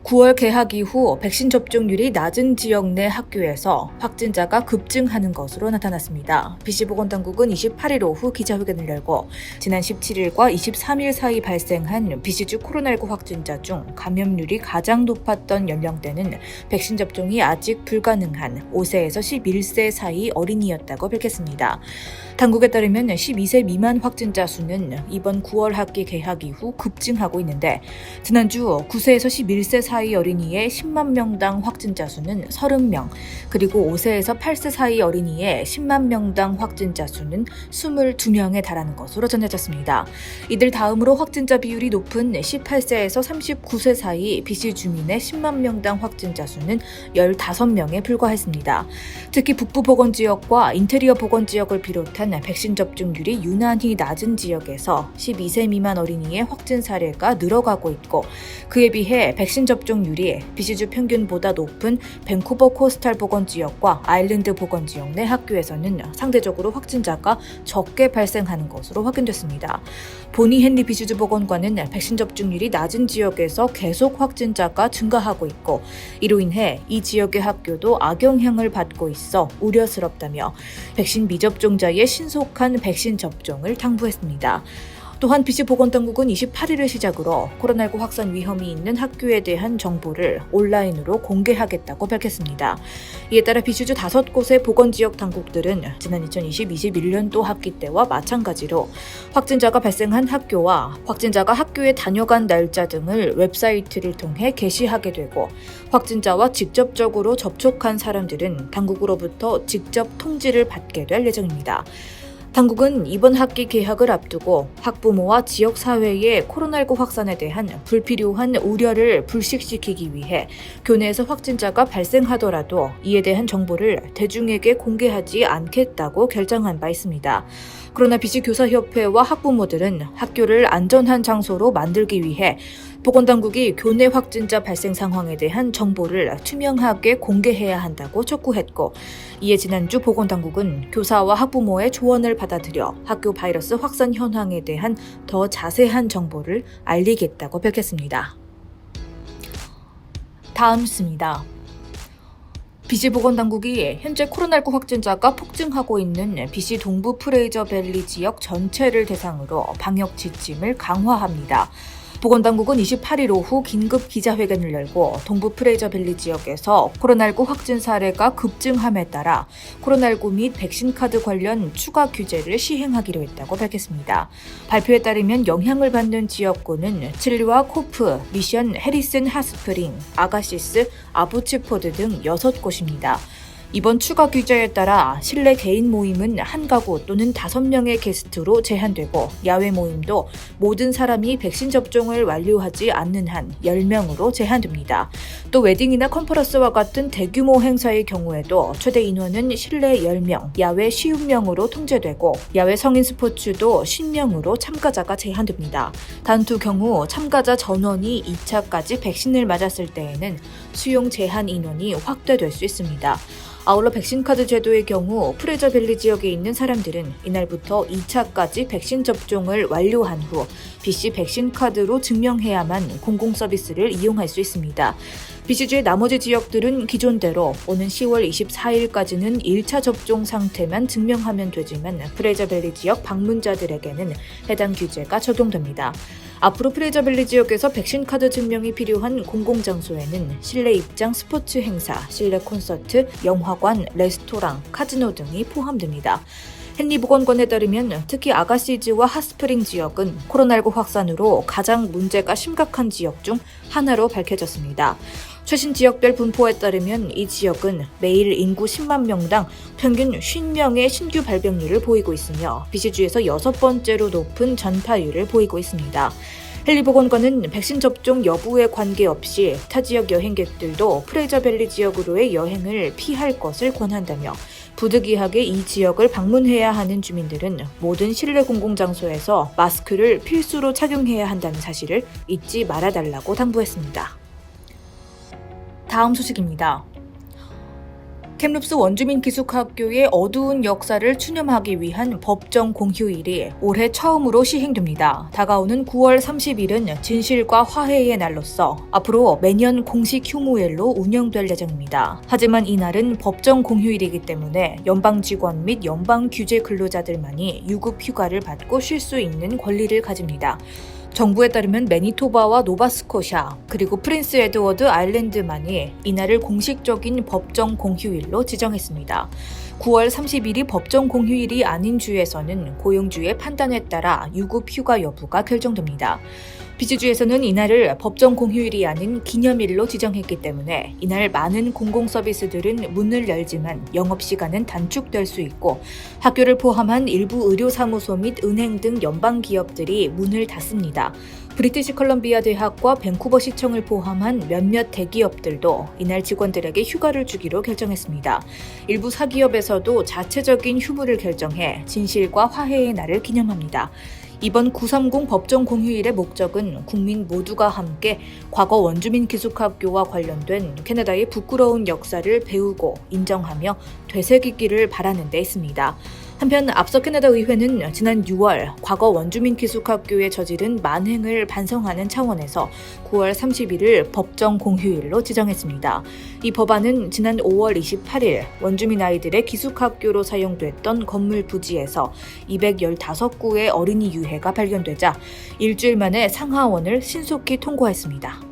9월 개학 이후 백신 접종률이 낮은 지역 내 학교에서 확진자가 급증하는 것으로 나타났습니다. BC보건당국은 28일 오후 기자회견을 열고 지난 17일과 23일 사이 발생한 BC주 코로나19 확진자 중 감염률이 가장 높았던 연령대는 백신 접종이 아직 불가능한 5세에서 11세 사이 어린이였다고 밝혔습니다. 당국에 따르면 12세 미만 확진자 수는 이번 9월 학기 개학 이후 급증하고 있는데 지난주 9세에서 11세 사이 어린이의 10만 명당 확진자 수는 30명, 그리고 5세에서 8세 사이 어린이의 10만 명당 확진자 수는 22명에 달하는 것으로 전해졌습니다. 이들 다음으로 확진자 비율이 높은 18세에서 39세 사이 BC 주민의 10만 명당 확진자 수는 15명에 불과했습니다. 특히 북부 보건지역과 인테리어 보건지역을 비롯한 백신 접종률이 유난히 낮은 지역에서 12세 미만 어린이의 확진 사례가 늘어가고 있고, 그에 비해 백신 접종률이 BC주 평균보다 높은 밴쿠버 코스탈 보건지역과 아일랜드 보건지역 내 학교에서는 상대적으로 확진자가 적게 발생하는 것으로 확인됐습니다. 보니 헨리 BC주 보건관은 백신 접종률이 낮은 지역에서 계속 확진자가 증가하고 있고, 이로 인해 이 지역의 학교도 악영향을 받고 있어 우려스럽다며 백신 미접종자의 신속한 백신 접종을 당부했습니다. 또한 BC보건당국은 28일을 시작으로 코로나19 확산 위험이 있는 학교에 대한 정보를 온라인으로 공개하겠다고 밝혔습니다. 이에 따라 BC주 5곳의 보건지역 당국들은 지난 2020-21년도 학기 때와 마찬가지로 확진자가 발생한 학교와 확진자가 학교에 다녀간 날짜 등을 웹사이트를 통해 게시하게 되고, 확진자와 직접적으로 접촉한 사람들은 당국으로부터 직접 통지를 받게 될 예정입니다. 당국은 이번 학기 개학을 앞두고 학부모와 지역사회의 코로나19 확산에 대한 불필요한 우려를 불식시키기 위해 교내에서 확진자가 발생하더라도 이에 대한 정보를 대중에게 공개하지 않겠다고 결정한 바 있습니다. 그러나 BC교사협회와 학부모들은 학교를 안전한 장소로 만들기 위해 보건당국이 교내 확진자 발생 상황에 대한 정보를 투명하게 공개해야 한다고 촉구했고, 이에 지난주 보건당국은 교사와 학부모의 조언을 받아들여 학교 바이러스 확산 현황에 대한 더 자세한 정보를 알리겠다고 밝혔습니다. 다음 뉴스입니다. BC보건당국이 현재 코로나19 확진자가 폭증하고 있는 BC 동부 프레이저밸리 지역 전체를 대상으로 방역 지침을 강화합니다. 보건당국은 28일 오후 긴급 기자회견을 열고 동부 프레이저밸리 지역에서 코로나19 확진 사례가 급증함에 따라 코로나19 및 백신카드 관련 추가 규제를 시행하기로 했다고 밝혔습니다. 발표에 따르면 영향을 받는 지역구는 칠리와 코프, 미션 해리슨 핫스프링, 아가시스, 아부츠포드 등 6곳입니다. 이번 추가 규제에 따라 실내 개인 모임은 한 가구 또는 5명의 게스트로 제한되고, 야외 모임도 모든 사람이 백신 접종을 완료하지 않는 한 10명으로 제한됩니다. 또 웨딩이나 컨퍼런스와 같은 대규모 행사의 경우에도 최대 인원은 실내 10명, 야외 50명으로 통제되고, 야외 성인 스포츠도 10명으로 참가자가 제한됩니다. 단 두 경우 참가자 전원이 2차까지 백신을 맞았을 때에는 수용 제한 인원이 확대될 수 있습니다. 아울러 백신카드 제도의 경우 프레저밸리 지역에 있는 사람들은 이날부터 2차까지 백신 접종을 완료한 후 BC 백신카드로 증명해야만 공공서비스를 이용할 수 있습니다. BC주의 나머지 지역들은 기존대로 오는 10월 24일까지는 1차 접종 상태만 증명하면 되지만 프레저밸리 지역 방문자들에게는 해당 규제가 적용됩니다. 앞으로 프레이저밸리 지역에서 백신카드 증명이 필요한 공공장소에는 실내 입장 스포츠 행사, 실내 콘서트, 영화관, 레스토랑, 카지노 등이 포함됩니다. 헨리 보건관에 따르면 특히 아가시즈와 핫스프링 지역은 코로나19 확산으로 가장 문제가 심각한 지역 중 하나로 밝혀졌습니다. 최신 지역별 분포에 따르면 이 지역은 매일 인구 10만 명당 평균 50명의 신규 발병률을 보이고 있으며 BC주에서 6번째로 높은 전파율을 보이고 있습니다. 헨리 보건관은 백신 접종 여부에 관계없이 타 지역 여행객들도 프레이저밸리 지역으로의 여행을 피할 것을 권한다며, 부득이하게 이 지역을 방문해야 하는 주민들은 모든 실내 공공장소에서 마스크를 필수로 착용해야 한다는 사실을 잊지 말아달라고 당부했습니다. 다음 소식입니다. 켐룹스 원주민 기숙학교의 어두운 역사를 추념하기 위한 법정 공휴일이 올해 처음으로 시행됩니다. 다가오는 9월 30일은 진실과 화해의 날로서 앞으로 매년 공식 휴무일로 운영될 예정입니다. 하지만 이날은 법정 공휴일이기 때문에 연방 직원 및 연방 규제 근로자들만이 유급 휴가를 받고 쉴 수 있는 권리를 가집니다. 정부에 따르면 매니토바와 노바스코샤 그리고 프린스 에드워드 아일랜드만이 이날을 공식적인 법정 공휴일로 지정했습니다. 9월 30일이 법정 공휴일이 아닌 주에서는 고용주의 판단에 따라 유급 휴가 여부가 결정됩니다. 비주주에서는 이날을 법정 공휴일이 아닌 기념일로 지정했기 때문에 이날 많은 공공서비스들은 문을 열지만 영업시간은 단축될 수 있고 학교를 포함한 일부 의료사무소 및 은행 등 연방기업들이 문을 닫습니다. 브리티시 컬럼비아 대학과 밴쿠버 시청을 포함한 몇몇 대기업들도 이날 직원들에게 휴가를 주기로 결정했습니다. 일부 사기업에서도 자체적인 휴무를 결정해 진실과 화해의 날을 기념합니다. 이번 930 법정 공휴일의 목적은 국민 모두가 함께 과거 원주민 기숙학교와 관련된 캐나다의 부끄러운 역사를 배우고 인정하며 되새기기를 바라는 데 있습니다. 한편 앞서 캐나다 의회는 지난 6월 과거 원주민 기숙학교에 저지른 만행을 반성하는 차원에서 9월 30일을 법정 공휴일로 지정했습니다. 이 법안은 지난 5월 28일 원주민 아이들의 기숙학교로 사용됐던 건물 부지에서 215구의 어린이 유해가 발견되자 일주일 만에 상하원을 신속히 통과했습니다.